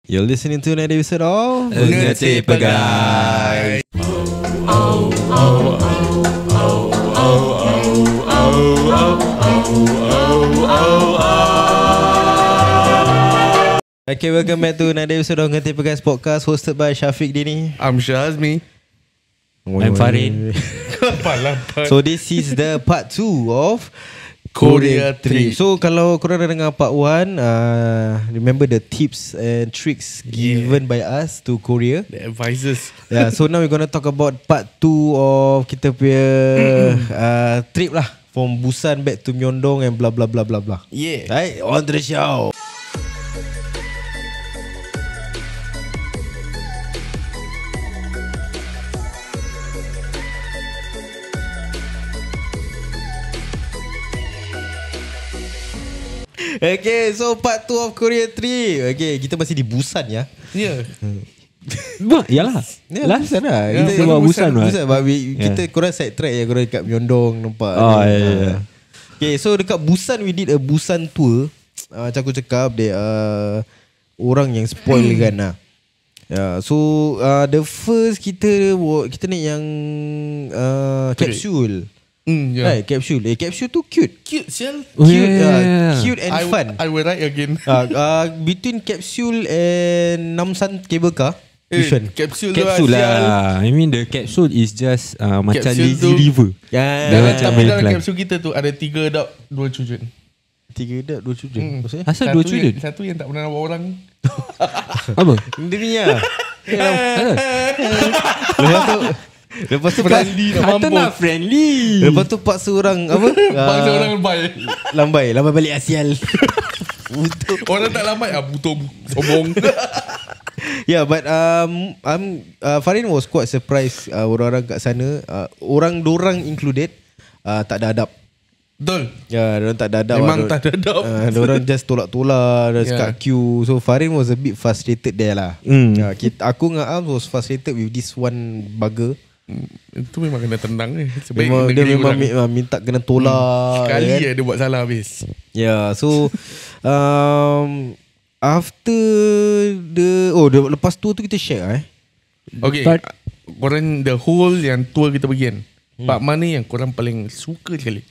You're listening to another episode of Ngerti Pegai. Okay, welcome back to another episode of Ngerti Pegai Podcast, hosted by Syafiq Dini. I'm Syazmi. I'm Farin. So this is the part 2 of Korea trip. So kalau korang dah dengar part 1, remember the tips and tricks given by us to Korea. The advisors. Yeah, so now we're gonna talk about part 2 of kita punya trip lah, from Busan back to Myeongdong and blah blah blah blah blah. Yeah. Right, on to the show. Okay, so part 2 of Korea trip. Okay, kita masih di Busan ya. Yeah. Yalah. Last Busan lah. Ya, Kita baru Busan lah. Busan, kita korang side track ya, korang dekat Myeongdong nampak. Oh, yeah. Okay, so dekat Busan we did a Busan tour. Macam aku cakap, dia orang yang spoil kan lah. Yeah, so the first kita naik yang capsule. Yeah. Right, capsule. Capsule tu cute. Cute, sial. Oh, Cute, yeah. cute and fun. I will write again. Between capsule and Namsan cable car, which one? Capsule Capsule tu sial. lah. I mean the capsule is just macam Capsule lazy tu- river. Ya, Dah macam Tapi dalam Malay capsule kita tu ada 3 adult, 2 children. 3 dah 2 children. Maksudnya? Asal dua children? Satu yang tak pernah nampak orang. Apa? Dia ni lah. Lepas tu Friendly nak Kata nak mampus. friendly. Lepas tu paksa orang apa? Bangsa orang baik. Lambai balik Asial. Orang tak lambat butuh sombong. Yeah, but Farin was quite surprised. Orang-orang kat sana, orang-dorang included, tak ada adab. Betul. Ya, diorang tak ada adab. Memang tak ada adab. Diorang just tolak-tolak, just Yeah. kat queue. So Farin was a bit frustrated there lah. Aku dengan Am was frustrated with this one bugger. Itu memang kena tendang ni. Memang, dia memang minta kena tolak. Sekali kan? je dia buat salah habis. Yeah, so after lepas tour tu kita share Okay, korang the whole yang tour kita pergi kan, part mana yang korang paling suka sekali?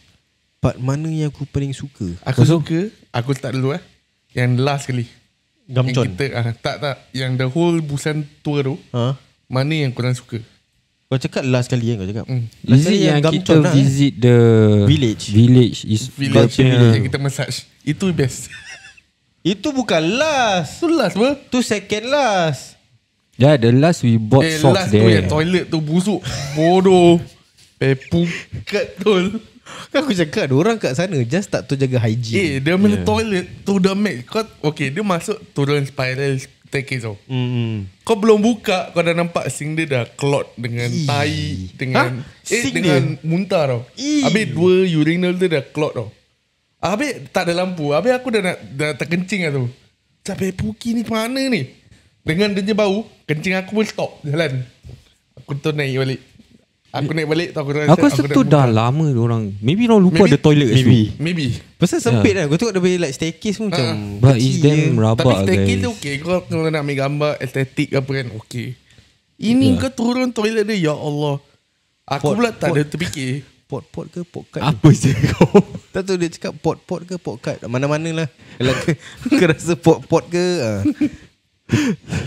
part mana yang aku paling suka? Aku suka, aku start dulu yang last sekali. Gamchon. Yang kita, tak yang the whole Busan tour tu, mana yang korang suka? Kau cakap last kali kan kau cakap. Is it yang kita visit the Village. Village is Village punya- yang kita massage. Itu best. Itu bukan last. Itu last apa? Tu second last. Yeah, the last we bought socks Last tu there. yang toilet tu busuk. Bodoh. Pukat tu. Kan aku cakap orang kat sana just tak tahu jaga hygiene. Dia punya toilet tu dah make. Okay, dia masuk turun spiral staircase tau. Kau belum buka, kau dah nampak sink dia dah clot dengan tai, dengan Sink dengan muntah tau. Habis 2 urinal dia dah clot tau. Habis tak ada lampu. Habis aku dah terkencing lah tu. Sampai Puki ni mana ni? Dengan dia je bau, kencing aku pun stop jalan. Aku tu naik balik. Aku naik balik tu aku Aku rasa tu dah lama orang. Maybe orang lupa Maybe- ada toilet kat situ. Maybe. Pasal sempit kan. Kau tengok dia punya like staircase pun macam But it's damn Tapi rabak staircase guys. tu okay. Kalau nak ambil gambar estetik apa kan okay. Ini kau turun toilet dia, ya Allah. Aku pula tak ada terfikir. pot ke potkat. Apa sih kau? Tak tahu dia cakap pot ke potkat. Mana-mana lah. Kalau kau rasa pot ke.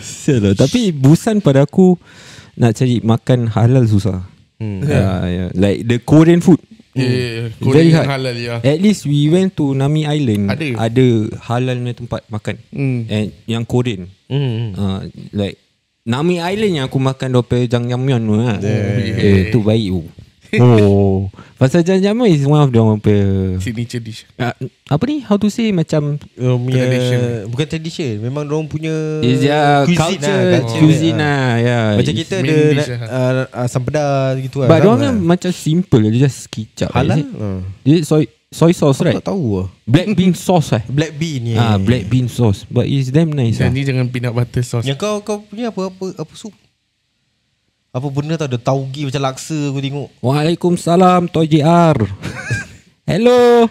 Sial lah. Tapi Busan pada aku nak cari makan halal susah. Yeah. Like the Korean food. Korea Very yang hard. halal ya. At least we went to Nami Island. Ada. Ada halal punya tempat makan. And yang Korean. Like Nami Island yang aku makan dope jangmyeon tu lah. Tu baik tu. Pasal jangmyeon is one of the Signature dish. apa ni? How to say macam Tradition. Bukan tradition. Memang diorang punya is ya cuisine cuisine lah. Yeah. Macam kita Main ada dish asam pedas gitu lah. But diorang kan macam simple. Dia just kicap. halal. Is it soy sauce right? Tak tahu lah. Black bean sauce Black bean ya. black bean sauce. But it's damn nice Janji jangan peanut butter sauce. Yang kau punya apa sup? Apa benda tau, ada tauge macam laksa aku tengok. Waalaikumsalam Toy JR. Hello.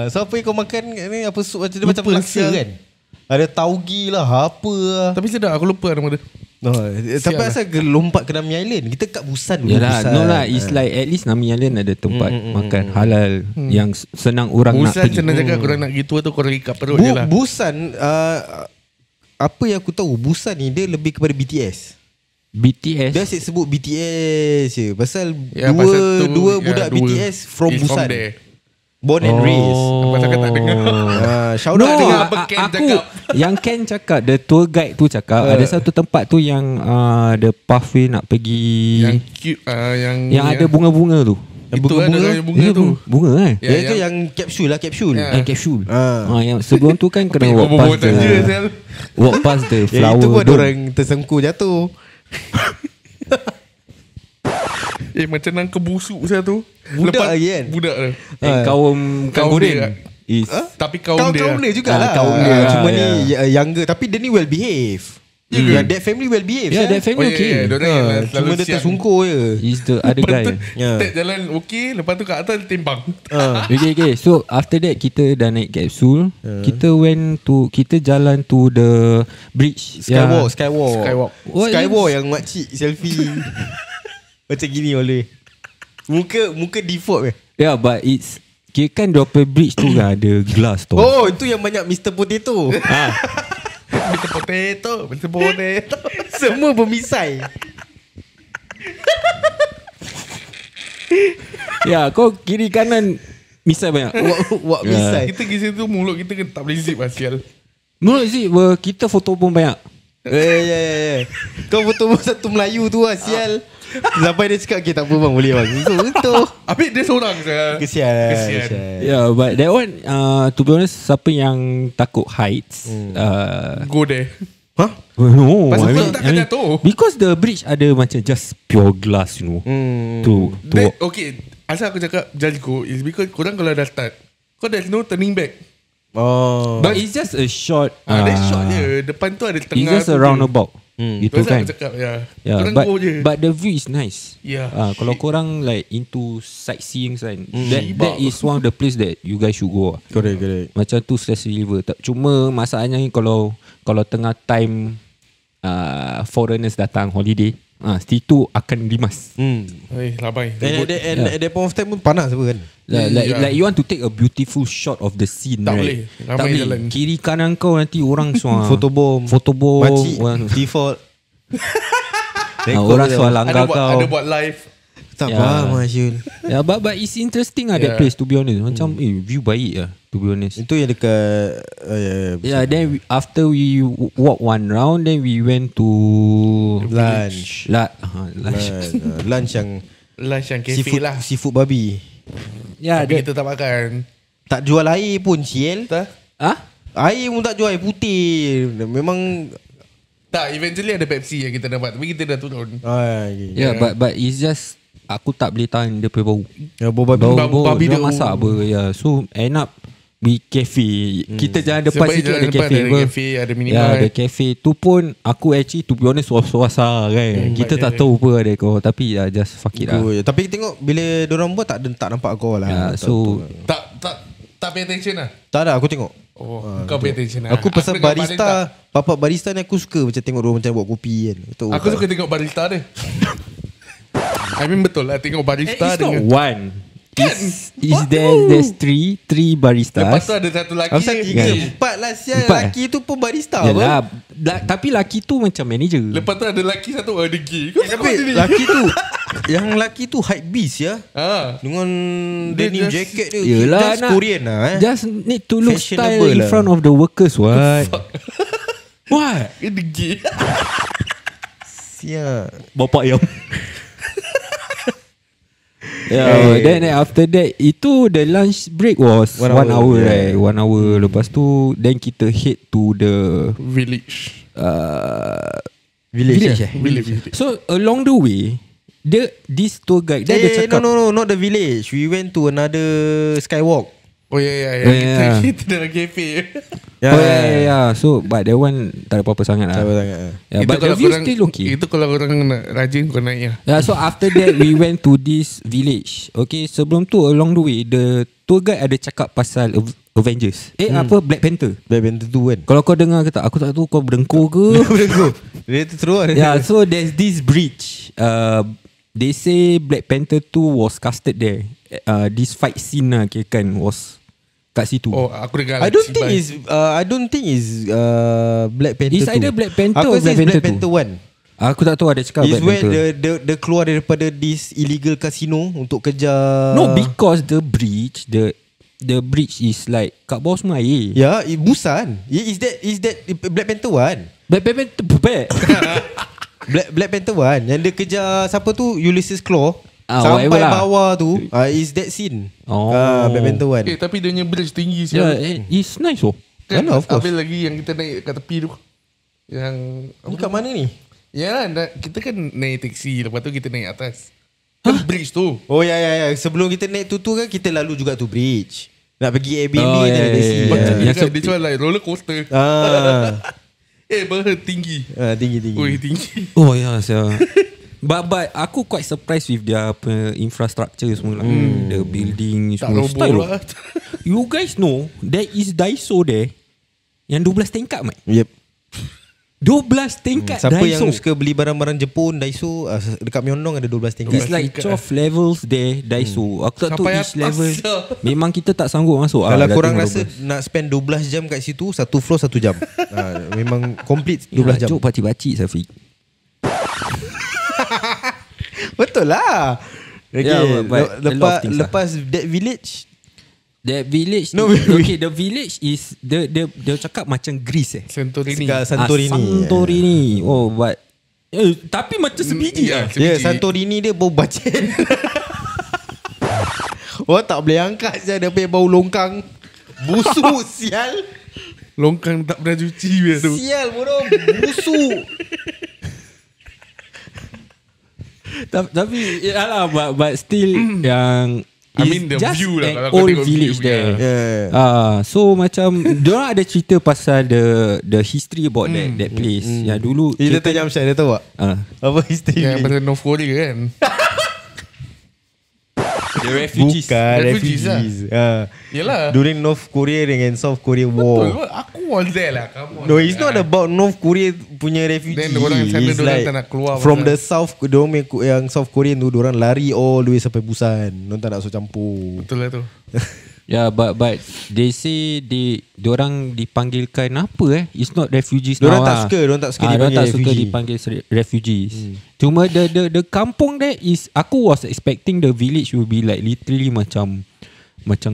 So apa yang kau makan ni? Apa sup macam dia Lupa macam laksa sial. kan? Ada taugi lah, apa lah. Tapi sedap, aku lupa nama dia. Tapi asal lompat ke Nami Island? Kita kat Busan dulu. Yalah, Busan. no lah. It's like at least Nami Island ada tempat makan halal yang senang orang nak Busan pergi. senang cakap korang nak gitu tu korang ikat perut je lah. Busan apa yang aku tahu, Busan ni dia lebih kepada BTS. BTS. Dia asyik sebut BTS je. Pasal Ya, pasal tu, dua ya, budak dua BTS from is Busan. there. Born and raised. Pasal kau tak dengar. Shout No, out dengar dengar. apa Ken aku cakap. yang Ken cakap, the tour guide tu cakap ada satu tempat tu yang the pathway nak pergi Yang cute yang ada bunga-bunga tu. Itu ada yang bunga Itu tu. bunga kan? Ya, Itu yang capsule lah, capsule. Ya. Yang capsule. Ah. Yang sebelum tu kan kena walk Bobo past the saja sel. walk past the Yang flower itu pun ada dome. orang tersengkur jatuh. Macam nangka busuk saya tu. Budak lagi kan? Budak dia. Kaum Kaum Korean dia. is Tapi kaum dia. Kaum dia jugalah. Kaum dia, Cuma ya. ni younger. Tapi dia ni well behave. Yang that family well behave. yeah, that family okay. Cuma dia tersungkur je. Is the other guy. Ya. Tak jalan okey. Lepas tu kat atas dia timbang. Okay. So after that kita dah naik capsule. Kita jalan to the bridge. Skywalk. What Skywalk yang makcik selfie. Macam gini oleh. Muka default Yeah, but it's kira kan drop bridge tu kan ada glass tu. Oh, itu yang banyak Mr. Potato. Mr. Potato. Semua bermisai. Ya, kau kiri kanan misal banyak. Wak misai. Kita pergi situ mulut kita kan tak boleh zip lah sial. Menurut Zee, kita foto pun banyak. Ya. Kau foto satu Melayu tu lah, sial. Sampai dia cakap, okay tak apa bang, boleh bang. Itu. Habis dia seorang saya. Kesian. Yeah, but that one to be honest, siapa yang takut heights Go there. Hah? no, Pasal kau takkan jatuh. because the bridge ada macam just pure glass, you know. To Okay, asal aku cakap just go is because korang kalau dah start, kau there's no turning back. Oh. but it's just a short That's short je. Depan tu ada it's tengah just tu a je. roundabout. Itu Pasal kan. aku cakap ya. Yeah, Korang go je. but the view is nice. Yeah. Kalau korang like into sightseeing kan, that is one of the place that you guys should go. Correct. Macam tu stress reliever. Cuma masalahnya ni kalau tengah time foreigners datang holiday, situ akan limas. Labai. And at that point of time pun panas apa kan. Like you want to take a beautiful shot of the scene, Tak right? boleh. Ramai jalan. Kiri kanan kau nanti orang semua Photobomb. Makcik default. orang soal langgar Ada kau. buat live. Tak Ya. faham Syul. Yeah, but it's interesting that place, to be honest. Macam view baik to be honest. Itu yang dekat Yeah, then after we walk one round, then we went to lunch. lunch. Lunch yang Lunch yang cafe lah. seafood babi. Yeah, Tapi kita tak makan. Tak jual air pun Ciel. Tak? Air pun tak jual, air putih. Memang Tak, eventually ada Pepsi yang kita dapat. Tapi kita dah turun. Yeah, but it's just aku tak boleh tahan dia punya bau. Ya, bau babi. babi dia dia. masak apa. Yeah, so end up we cafe. Kita jalan depan Sebab sikit jalan ada depan cafe. ada apa. cafe, ada Ya, minimal. ada cafe. Tu pun aku actually to be honest was-was kan. Kita tak tahu apa ada kau. Tapi just fuck it lah. Tapi tengok bila dorang buat tak nampak kau lah. Yeah, so Tak pay attention lah. tak ada, aku tengok. Kau pay attention lah. Aku pasal tengok barista, papa barista ni aku suka macam tengok dia macam buat kopi kan. Aku suka tengok barista dia. I mean betul lah tengok barista It's not dengan. one. There's three baristas. Lepas tu ada satu lelaki. Asal tiga, empat lah sial. Empat, Lelaki tu pun barista Yalah, apa? tapi laki tu macam manager. Lepas tu ada lelaki satu ada gay. Kau Tapi lelaki tu, yang lelaki tu hype beast ya. Dengan denim just- jacket dia. Yelah, Just Korean lah Just need to look style Fashionable in lah. front of the workers. What? What? Dia gay. Sial. Bapak yang then after that itu the lunch break was 1 hour, right? 1 hour. Lepas tu then kita head to the Village. village. Village. So along the way this tour guide dia ada cakap No, not the village. We went to another skywalk. Oh ya. Kita dalam cafe. So but that one tak ada apa-apa sangat lah. Tak apa sangat. Yeah, but the view still okay. Itu kalau orang nak rajin kau naik ya. Yeah, so after that we went to this village. Okay, sebelum tu along the way the tour guide ada cakap pasal Avengers. Black Panther. Black Panther tu kan. Kalau kau dengar ke tak, aku tak tahu kau berdengkur ke. Berdengkur. Dia terus. Yeah, so there's this bridge. They say Black Panther 2 was casted there. This fight scene lah kirakan was kat situ. Oh, aku dengar. I don't think is Black Panther 2. It's either Black Panther or or Black Black Panther Panther 1. Aku tak tahu ada cakap Is Black where Panther. the keluar daripada this illegal casino untuk kejar. No, because the bridge bridge is like kat bawah semua air. Ya, Busan. Is that Black Panther 1? Black Panther Black Panther 1 yang dia kejar siapa tu, Ulysses Claw. Whatever sampai lah. bawah tu is that scene. Black Panther 1. Tapi dia punya bridge tinggi Yeah, siapa. it's nice oh. Kan, of course. habis lagi yang kita naik kat tepi tu. Yang Ni kat mana ni? ya lah, kita kan naik taksi, lepas tu kita naik atas. Kan bridge tu. Oh ya. Sebelum kita naik tu kan kita lalu juga tu bridge. Nak pergi Airbnb kita yeah, naik taxi. yeah, Macam yeah. dia cuma like roller coaster. Tinggi. Tinggi. Oi, tinggi. Oh yeah, so. But aku quite surprised with their infrastructure semua lah. The building Tak semua roboh style lah. You guys know there is Daiso there yang 12 tingkat Mike. Yep. 12 tingkat Siapa Daiso. yang suka beli barang-barang Jepun, Daiso, dekat Myeongdong ada 12 tingkat. It's like 12 levels there Daiso. Aku tak tahu Sampai each atas level. je. Memang kita tak sanggup masuk. Kalau dah korang tengok rasa 12. nak spend 12 jam kat situ, satu floor 1 jam. Memang complete 12 jam. Cuk pakcik-pakcik Safiq. Betul lah. Okay, Yeah, but a lot of things lepas that village, That village No, okay, the village is dia cakap macam Greece Santorini. Dekat Santorini. Santorini. Oh, but tapi macam sebiji Ya, lah. Ya, Santorini dia bau bacin. Oh, tak boleh angkat saya, dia punya bau longkang. Busuk sial. Longkang tak pernah cuci dia tu. Sial bodoh, busuk. Tapi yalah, but still yang I mean the just view lah, an kalau kau old tengok village view, there. Yeah. So macam diorang ada cerita pasal the history about that place. Yang dulu Dia tanya Amsyar, dia tahu tak? Apa history Yang ni? pasal North Korea kan. the refugees. Bukan Refugees refugees. Yelah. During North Korea dengan South Korea war. Betul, aku was there lah. Come on. No, it's not about North Korea punya refugee. Then orang sana, It's dorang like tak nak keluar from pasal- the South, dorang yang South Korean tu, dorang lari all the way sampai Busan. Dorang tak nak masuk campur. Betul lah tu. Yeah, but they say diorang dipanggilkan apa It's not refugees Dorang now tak lah. suka, dorang tak suka Dorang dipanggil tak suka refugee. dipanggil refugees. Cuma the kampung there is, aku was expecting the village will be like literally macam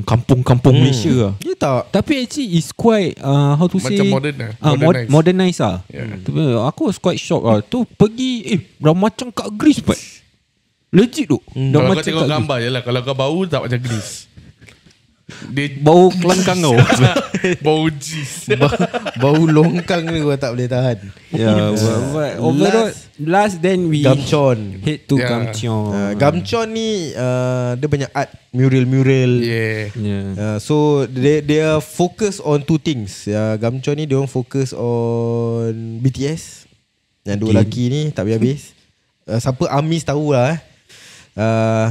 kampung-kampung Malaysia lah. Dia tak. Tapi actually it's quite how to say Macam modern lah. Modernize lah. Yeah. Tapi aku was quite shocked lah. Tu pergi dah macam kat Greece Pat. Legit tu. Dah Kalau kau macam tengok kat gambar je lah. Kalau kau bau tak macam Greece. Dia bau kelangkang kau. bau jis. Bau longkang ni gua tak boleh tahan. Yeah, but overall last then we Gamchon. head to Yeah. Gamchon. Gamchon ni dia banyak art, mural-mural. Yeah. Yeah. So they are focus on two things. Gamchon ni dia orang focus on BTS. Yang dua Okay. lelaki ni tak habis. Siapa Amis tahulah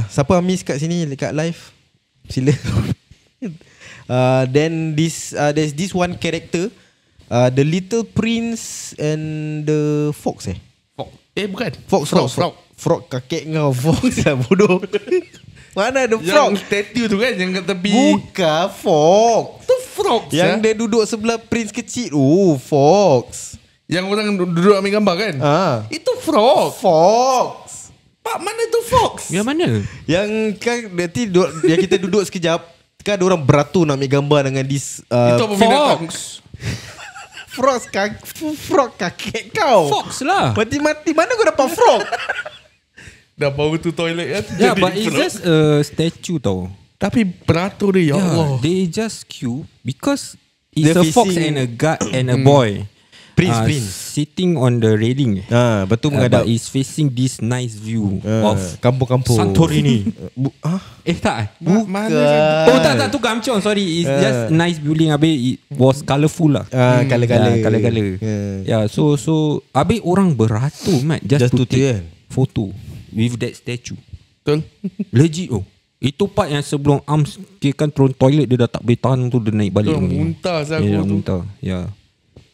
siapa Amis kat sini dekat live? Sila. Then there's this one character, the Little Prince and the Fox Bukan. Frog kakek kau. Fox lah bodoh. Mana ada frog? Yang statue tu kan, yang kat tepi. Bukan Fox. Tu frog. Yang dia duduk sebelah Prince kecil. Fox. Yang orang duduk ambil gambar kan. Itu frog. Fox. Pak, mana tu fox? Yang mana? Yang kan nanti yang kita duduk sekejap, kan ada orang beratur nak ambil gambar dengan this Itu apa binatang? frog kakek kau. Fox lah. Mati-mati mana kau dapat frog? Dah bau tu toilet kan. Yeah, jadi but it's frog. just a statue tau. Tapi beratur dia, ya Allah. They just queue because it's They're a fox facing- and a guy and a boy. Prince. Sitting on the railing. Betul menghadap But it's facing this nice view of kampung-kampung Santorini. Tak Mana Oh tak tu Gamchon. Sorry, it's just nice building. Habis it was colourful lah. Colour-colour. Colour-colour. Yeah, so habis orang beratur Mat just Just to to take take. photo with that statue. Betul. Legit oh. Itu part yang sebelum Arms dia kan turun toilet, dia dah tak boleh tahan tu, dia naik balik. Dia muntah saya Dia tu. muntah. Ya.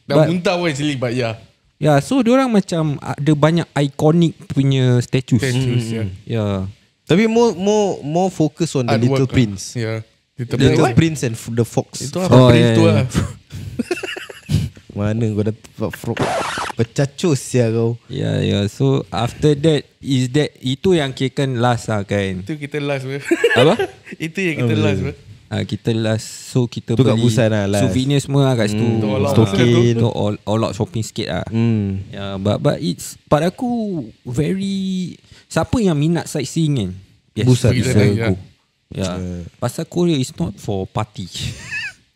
Dah muntah pun actually, but yeah. Ya, so diorang macam ada banyak iconic punya statues. Ya. Tapi more focus on the Little Prince. Yeah. Little Prince and the Fox. Itu apa Prince tu lah. Mana kau dah frog pecacus ya kau. Ya. So after that itu yang kirakan last lah kan. Itu kita last ber. Apa? Itu yang kita last ber. Kita last. So kita tu kat beli Busan lah last. souvenir semua lah kat situ. Stokin. All out shopping sikit lah. Ya, but it's pada aku very, siapa yang minat sightseeing kan? Yes, Busan. Go. Ya. Pasal Korea is not for party.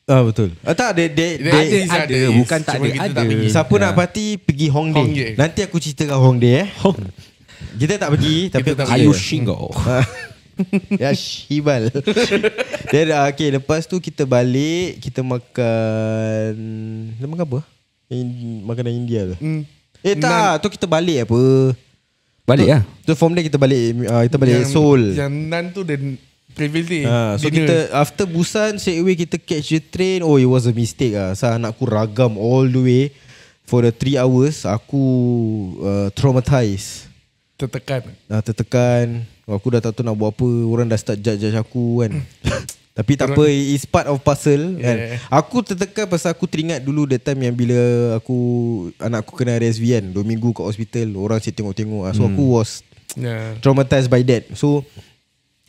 Betul. Tak ada ada. Bukan tak ada. Siapa nak party pergi Hongdae. Nanti aku ceritakan Hongdae Kita tak pergi tapi aku Ayu Shingo. Ya Shibal. Then okay, lepas tu kita balik, kita makan apa? Makanan India ke? Tak, tu kita balik apa? Balik lah. Tu from there kita balik Seoul. Yang nan tu dan previous day. So kita after Busan straight away kita catch the train. Oh, it was a mistake Saya aku ragam all the way for the 3 hours. Aku traumatized. Tertekan. Aku dah tak tahu nak buat apa. Orang dah start judge aku kan. Tapi tak apa, it's part of puzzle kan. Aku tertekan pasal aku teringat dulu that time yang bila anak aku kena RSV kan, 2 minggu kat hospital. Orang saya tengok-tengok. So aku was traumatized by that. So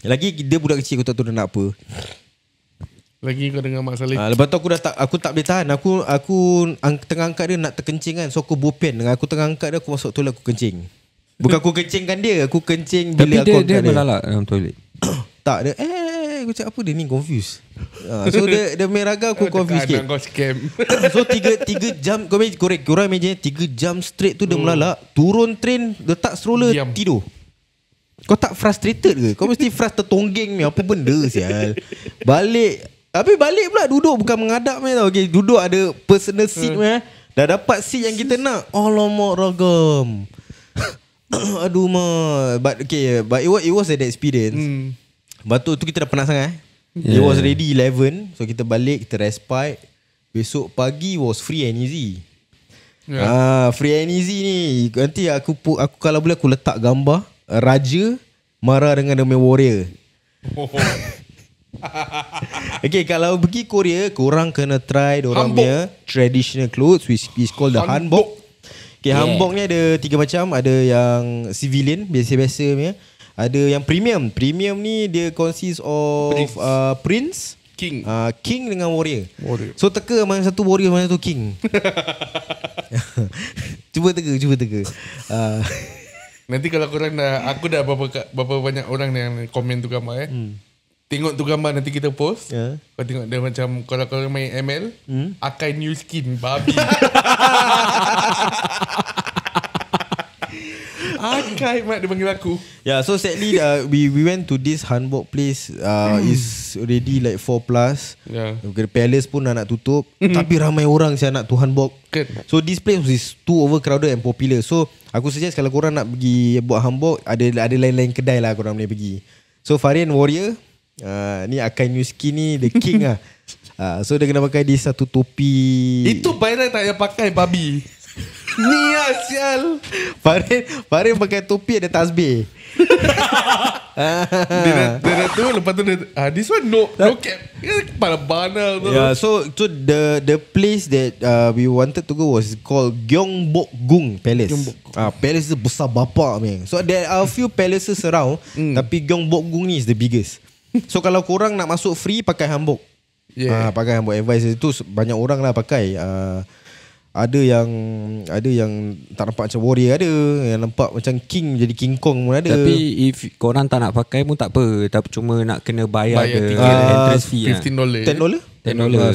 lagi dia budak kecil, aku tak tahu dia nak apa. Lagi kau dengar Mak Saleh. Lepas tu aku tak boleh tahan. Aku tengah angkat dia nak terkencing kan. So aku bopen. Dengan aku tengah angkat dia, aku masuk toilet, aku kencing. Bukan aku kencingkan dia, aku kencing bila aku angkat dia. Tapi dia melalak dalam toilet. Tak, dia aku cakap apa dia ni, confused. So dia meraga aku confused sikit. Kau scam. So 3 jam, korang imagine 3 jam straight tu dia melalak. Turun train, letak stroller, tidur. Kau tak frustrated ke? Kau mesti tertonggeng ni. Apa benda sial. Habis balik pula duduk, bukan menghadap ni tau. Okay, duduk ada personal seat ni. Dah dapat seat yang kita nak. Alamak ragam. Aduh but it was an experience. Lepas tu kita dah penat sangat. It was already 11. So kita balik, kita respite. Besok pagi was free and easy. Free and easy ni nanti aku kalau boleh aku letak gambar raja marah dengan dia punya warrior. Okay, kalau pergi Korea, korang kena try dorang punya traditional clothes which is called the hanbok. Okay, hanbok ni ada 3 macam. Ada yang civilian, biasa-biasa punya. Ada yang premium. Premium ni dia consist of prince, king dengan warrior. So teka mana satu warrior, mana satu king. Cuba teka. Nanti kalau korang aku dah berapa banyak orang yang komen tu gambar tengok tu gambar, nanti kita post. Kau tengok dia macam kalau korang main ML, Akai new skin babi. Akai mat dia panggil aku. So sadly we went to this hanbok place. Is already like 4+. The palace pun nak tutup. Tapi ramai orang saya nak tu hanbok. So this place is too overcrowded and popular. So aku suggest kalau korang nak pergi buat hanbok, ada lain-lain kedai lah korang boleh pergi. So Varian warrior, ni Akai new skin ni the king lah. So dia kena pakai di satu topi. Itu Bayran tak payah pakai babi. Ni lah sial. Farin pakai topi ada tasbih. Dia tu lepas tu this one no cap. Kepala banal tu. So the place that we wanted to go was called Gyeongbokgung Palace. Palace tu besar bapak man. So there are a few palaces around, tapi Gyeongbokgung ni is the biggest. So kalau korang nak masuk free, pakai hanbok. Pakai hanbok. Advice itu banyak orang lah pakai. Ada yang tak nampak macam warrior, ada yang nampak macam king, jadi King Kong pun ada. Tapi if korang tak nak pakai pun tak apa, tapi cuma nak kena bayar entrance fee $15. $10?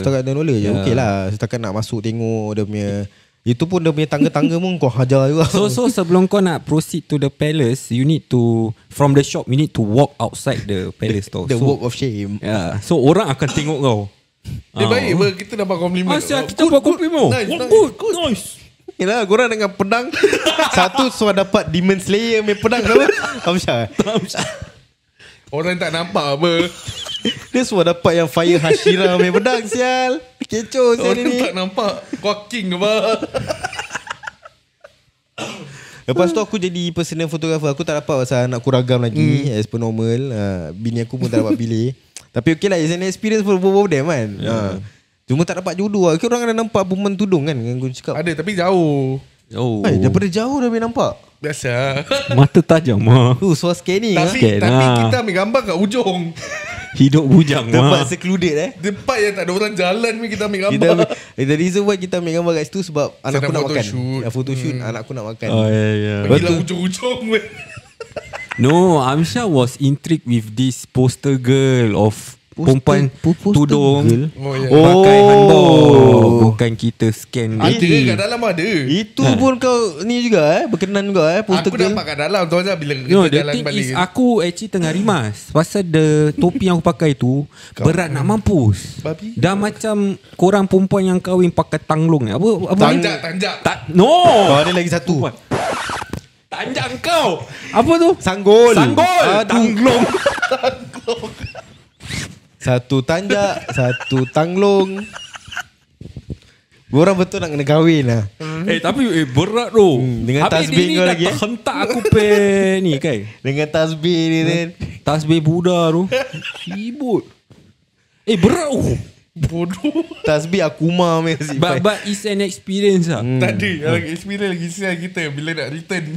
Setakat $10 je. Okey lah. Setakat nak masuk tengok dia punya. Itu pun dia punya tangga-tangga pun kau hajar juga. So sebelum kau nak proceed to the palace, you need to, from the shop, you need to walk outside the palace tau. The walk of shame. So orang akan tengok kau. Baik, kita dapat komplimen. Kita dapat komplimen. Nice. Yalah, korang dengan pedang. Satu so dapat Demon Slayer punya pedang. Apa? Hamsyah. Orang tak nampak apa. Dia semua dapat yang fire Hashira main pedang sial. Kecoh sial Orang ni. tak nampak. Quacking apa. Lepas tu aku jadi personal photographer. Aku tak dapat pasal anak aku ragam lagi as per normal. Bini aku pun tak dapat pilih. Tapi okay lah, it's an experience for both of them kan. Cuma tak dapat jodoh lah. Kira orang ada nampak perempuan tudung kan yang aku cakap. Ada tapi jauh. Daripada jauh dah boleh nampak. Biasa. Mata tajam mah. So scanning Tapi Scan lah. kita ambil gambar kat ujung. Hidup bujang tempat mah. secluded Tempat yang tak ada orang jalan ni kita ambil Kita gambar. the reason why kita ambil gambar kat situ sebab anak aku nak makan. photoshoot. Photoshoot anak aku nak makan. Oh yeah. Pergilah ujung-ujung. No, Amsha was intrigued with this poster girl of perempuan tudung girl? Oh, ya. pakai hanbok. Bukan kita scan Ada dia. kat dalam ada. Itu pun kau ni juga berkenan juga poster Aku girl. dapat kat dalam tu aja bila No, kita the jalan thing balik. is aku actually tengah rimas pasal the topi yang aku pakai tu berat nak mampus. Babi. Dah macam korang perempuan yang kahwin pakai tanglong ni. Apa ni? Tanjak. No. Oh, ada lagi satu. Tanjak kau. Apa tu? Sanggol. Sanggol. Tanglong. Satu tanjak, satu tanglong. Orang betul nak kena kahwin lah. Tapi berat tu. dengan Habis tasbih dia ni kau dah lagi, hentak aku pe ni kan. Dengan tasbih ni kan. Tasbih Buddha tu. Ribut. Berat tu. Bodoh. Tasbih Akuma punya But it's an experience lah. Tak ada. Experience lagi sial kita bila nak return.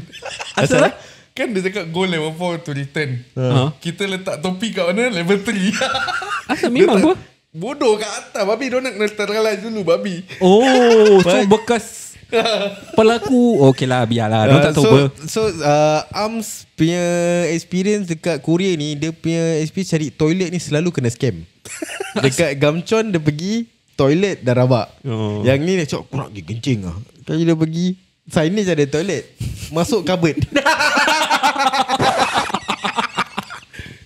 Asal? Kan dia cakap go level 4 to return. Kita letak topi kat mana? Level 3. Asal memang apa? Bodoh kat atas. Babi dia nak neutralize dulu babi. Oh, so bekas pelaku. Okay lah, biarlah. Dia tak tahu apa. Arms punya experience dekat Korea ni, dia punya experience cari toilet ni selalu kena scam. Dekat Gamchon dia pergi toilet dah rabak. Yang ni dia cakap aku nak pergi kencing lah. Kali dia pergi signage ada toilet, masuk cupboard.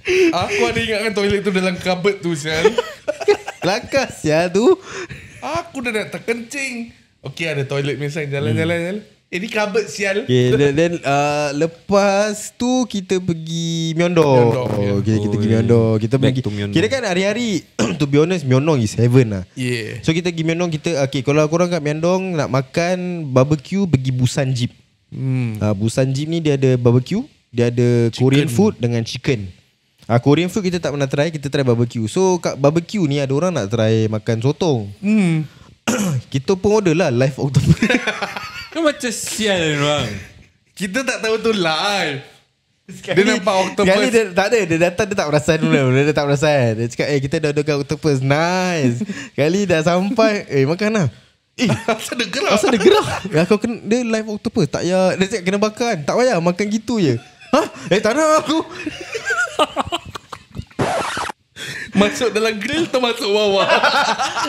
Aku ada ingatkan toilet tu dalam cupboard tu sial. Lakas ya tu. Aku dah nak terkencing. Okay ada toilet misal jalan-jalan. Ni cupboard sial. Okay, then lepas tu kita pergi Myeongdong. Kita pergi Myeongdong. Kita Back pergi to Myeongdong. kira kan hari-hari to be honest Myeongdong is heaven lah. Yeah. So kita pergi Myeongdong, kita okay, kalau korang kat Myeongdong nak makan barbecue, pergi Busan Jeep. Busan Jeep ni dia ada barbecue, dia ada Korean food dengan chicken. Korean food kita tak pernah try, kita try barbecue. So kat barbecue ni ada orang nak try makan sotong. Kita pun order lah live octopus. Kan macam sial orang. Kita tak tahu tu live. Dia nampak octopus. Sekali dia tak ada, dia datang dia tak perasan dulu. Dia tak perasan. Dia cakap kita dah order octopus. Nice. Kali dah sampai, makan lah. Asal dia gerak. Asal dia gerak? Kau kena, dia live octopus. Tak payah, dia cakap kena bakar. Tak payah, makan gitu je. Tak nak aku. Masuk dalam grill termasuk bawah.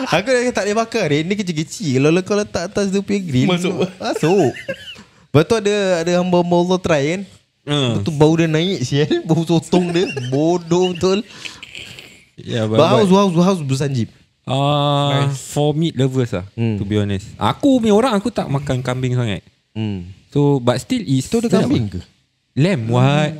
Aku dah tak boleh bakar. Ini kecil-kecil. Kalau kau letak atas dia punya grill, Masuk. Lepas tu ada hamba-hamba Allah try kan. Lepas tu bau dia naik sial. Bau sotong dia. Bodoh betul. Yeah, House Busan Jeep. For meat lovers lah, to be honest. Aku punya orang, aku tak makan kambing sangat. So but still is. Itu ada kambing ke? Lamb what?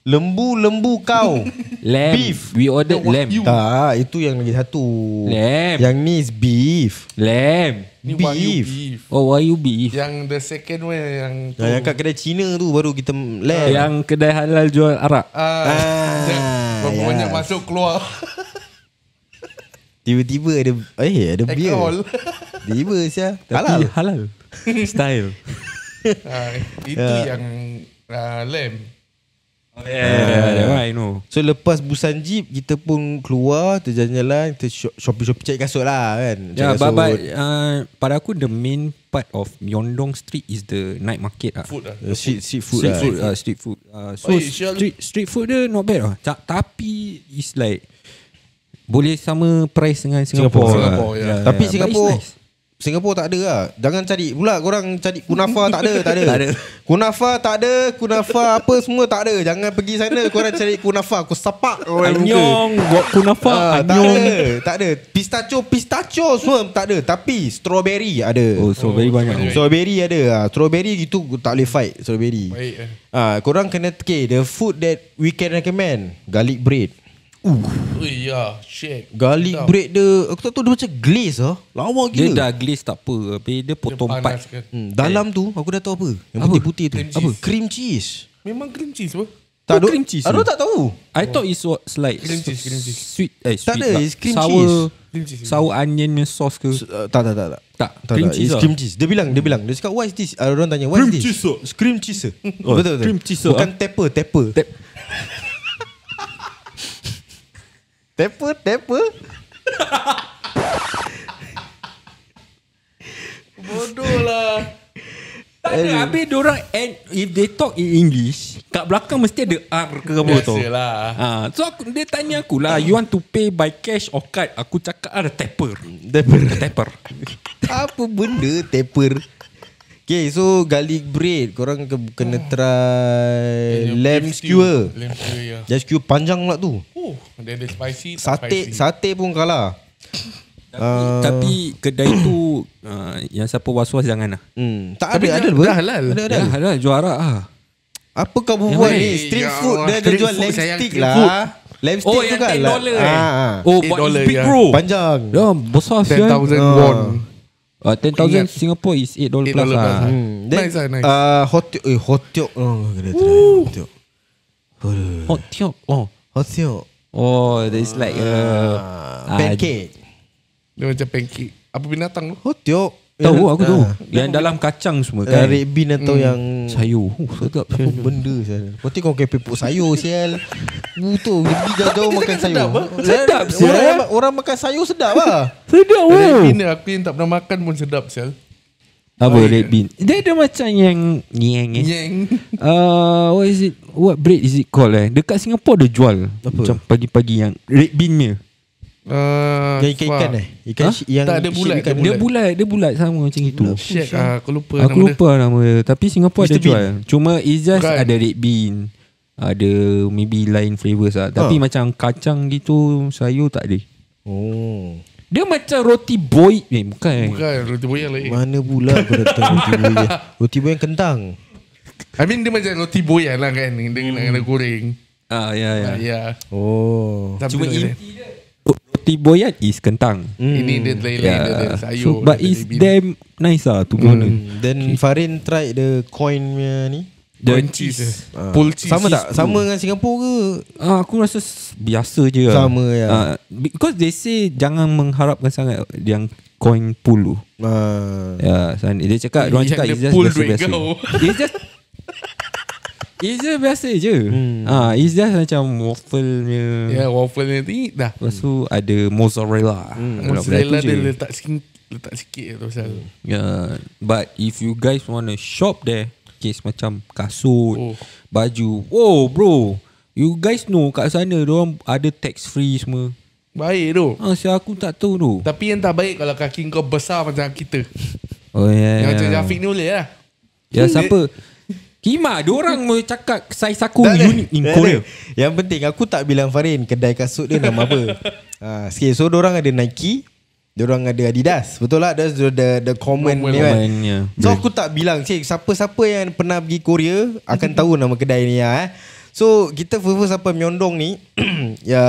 Lembu kau. Lamb. Beef. We ordered lamb. Tak, itu yang lagi satu. Lamb. Yang ni is beef. Lamb. Ni Beef. Wagyu beef. Oh, Wagyu beef. Yang the second one yang tu. Yang kat kedai Cina tu baru kita lamb. Yang kedai halal jual arak. Berapa banyak yes. masuk keluar. Tiba-tiba ada beer. Alcohol. Tiba sia. Tapi Halal. halal. Style. Itu yang lamb. That one I know. So lepas Busan Jeep kita pun keluar, terjalan-jalan, kita shopping cari kasut lah kan. Yeah, Cari but kasut. pada aku the main part of Myeongdong Street is the night market lah. Food lah. Street food Street lah. food, street food. So street food dia not bad lah. Tapi it's like boleh sama price dengan Singapore. Singapore, yeah. Tapi but Singapore it's nice. Singapore tak ada lah. Jangan cari pula korang cari kunafa. Tak ada. Kunafa tak ada. Kunafa apa semua tak ada. Jangan pergi sana korang cari kunafa. Aku sepak Anyong buat kunafa. Tak ada. Pistachio semua tak ada. Tapi strawberry ada. Oh, strawberry banyak. Strawberry ada. Strawberry gitu tak boleh fight. Strawberry. Baik. Korang kena the food that we can recommend. Garlic bread. Ya, shit. Garlic bread dia, aku tak tahu dia macam glaze lah. Lawa Dia gila. dah glaze tak apa. Habis dia potong Dia panas empat. kan. Dalam tu aku dah tahu apa. Yang putih-putih tu. Cream Apa? cheese. Cream cheese. Memang cream cheese apa? Tak cream cheese Aku ke? tak tahu. I thought it's like Cream cheese. sweet. Tak sweet ada, lah. it's cream sour, cheese. Cream cheese. Sour onion sauce ke? Tak. Tak. Cream cheese It's lah. cream cheese. Dia bilang. Dia cakap what is this? Orang tanya what Cream is this? cheese, sir. It's cream cheese. Sir. Oh, Betul. cream cheese, sir. Bukan tepper. Tepper. Bodoh lah. Tak ada. Habis diorang, and if they talk in English, kat belakang mesti ada R ke apa tau. Biasalah. So dia tanya aku lah, you want to pay by cash or card? Aku cakap ada tepper. Tepper. Apa benda tepper? Okay, so garlic bread korang kena try lamb skewer. Lamb skewer, ya. Lamb skewer panjang pula tu. Oh, dia ada spicy, tak spicy. Sate pun kalah. Tapi kedai tu yang siapa was-was jangan lah. Tak Tapi ada dah halal. Ada. Dah halal juara lah. Apa kau buat ni? mana? Street Ya food Allah, dia ada street jual food, lamb sayang stick street food. lah. Lamb stick Oh tu yang kan $10 lah. Oh $8 but it's big ya. bro. Panjang. Ya besar sial. 10,000 won. 10,000 Singapore is $8 plus $8 lah. plus. Then, Nice lah, nice. Hotiok. Kena try hotiok. Hot tiok. Oh. Hotiok. Oh, there's like Pancake. Dia macam pancake. Apa binatang tu? Hotiok. Tahu aku tahu. Yang dalam kacang semua kan. Red bean atau yang Sayur. Sedap. apa benda sial. Nanti kau kayak pepuk sayur sial. Tu pergi jauh-jauh makan sayur. Sedap, sial. Orang makan sayur sedap lah. Sedap Red bean dia, aku yang tak pernah makan pun sedap sial. Apa red bean? Dia ada macam yang Yang what is it? What bread is it called Dekat Singapore dia jual. Apa? Macam pagi-pagi yang red bean ni. Yang ikan Ikan yang Tak, dia bulat, ikan Dia bulat sama macam itu. shit, aku lupa Aku nama lupa nama dia. Tapi Singapore Mr. ada jual. Cuma it's just Bukan. ada red bean. Ada maybe lain flavours lah. Tapi macam kacang gitu, sayur tak ada. Oh. Dia macam roti boy. Bukan. dia. Bukan, roti boyan lain. Mana pula kau datang roti boyan. Roti boyan kentang. I mean dia macam roti boyan lah kan. Dia kena goreng. Ya. Ya. Oh. Cuma Tapi inti dia roti boyan is kentang. ini dia lain-lain, dia ada sayur. So, but ada it's bean. damn nice lah to be honest. Then Farin tried the coin punya ni. Coin cheese. Full cheese. Sama tak? Sama dengan Singapore ke? Aku rasa biasa je lah. Sama, ya. Because they say jangan mengharapkan sangat yang coin pool tu. Ya, dia cakap, diorang Yang cakap dia it's just pool duit biasa-biasa. kau. It's just biasa je. It's just macam waffle-nya. Ya, waffle ni dah. Lepas tu ada mozzarella. Mozzarella Itu je. dia letak sikit tu pasal. Yeah, but if you guys want to shop there, case macam kasut, baju. Oh bro, you guys know kat sana diorang ada tax free semua. Baik tu. Aku tak tahu tu. Tapi yang tak baik kalau kaki kau besar macam kita. Oh ya. Yang macam Jafiq ni boleh lah. Ya siapa? Kima, diorang mau cakap saiz aku unik in Korea. Yang penting aku tak bilang Farin kedai kasut dia nama apa. Sikit. So diorang ada Nike, diorang ada Adidas. Betul lah. That's the common ni kan. Yeah. So aku tak bilang siapa-siapa yang pernah pergi Korea akan tahu nama kedai ni ya. So kita first apa menyondong ni ya,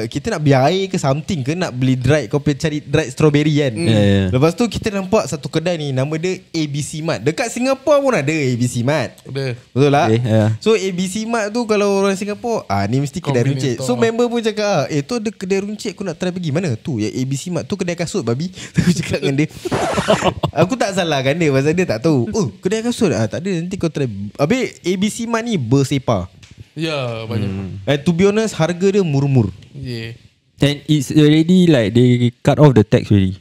kita nak beli air ke something ke, nak beli dried, kau pergi cari dried strawberry kan. Yeah. Lepas tu kita nampak satu kedai ni, nama dia ABC Mart. Dekat Singapore pun ada ABC Mart. Ada. Betul tak? Okay, yeah. So ABC Mart tu kalau orang Singapore, ni mesti kedai runcit. So member pun cakap, tu ada kedai runcit, aku nak try pergi. Mana tu? Ya ABC Mart tu kedai kasut babi. Aku cakap dengan dia. Aku tak salahkan dia pasal dia tak tahu. Oh, kedai kasut. Tak ada, nanti kau try. Habis ABC Mart ni bersepa. Ya, banyak. To be honest, harga dia murmur. Yeah. And it's already like they cut off the tax already.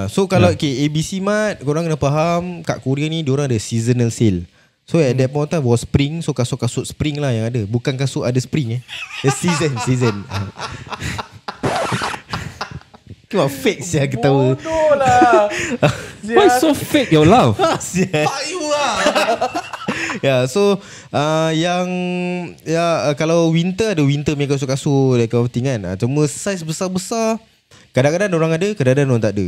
So kalau ABC Mart, korang kena faham kat Korea ni diorang ada seasonal sale. So at that point of time was spring. So kasut-kasut spring lah yang ada. Bukan kasut ada spring The season. cuma fake saya ketawa. Bodoh lah. Why so fake your laugh? Fuck you lah. So kalau winter ada winter punya kasut-kasut that kind of thing kan. Cuma size besar-besar kadang-kadang orang ada, kadang-kadang orang tak ada.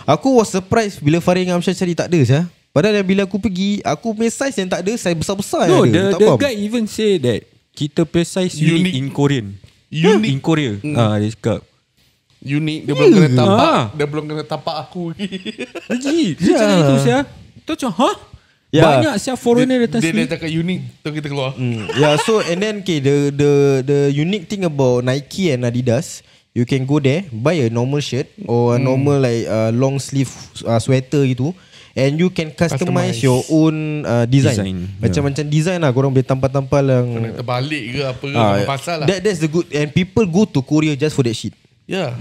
Aku was surprised bila Farid dengan Amsyar cari tak ada saya. Padahal bila aku pergi, aku punya size yang tak ada, size besar-besar No, yang ada. the guy even say that kita punya size unique in Korean. Unique in Korea. Dia cakap unik. Dia belum kena tapak. Dia belum kena tapak aku. lagi. Dia cakap itu saya. Tu macam banyak siapa foreigner datang sini. Dia cakap unik. Tu kita keluar. So and then the unique thing about Nike and Adidas, you can go there, buy a normal shirt or a normal like long sleeve sweater gitu, and you can customize your own design. Macam-macam design lah. Korang boleh tampal-tampal yang kena terbalik ke apa ke pasal lah. That's the good. And people go to Korea just for that shit. Yeah.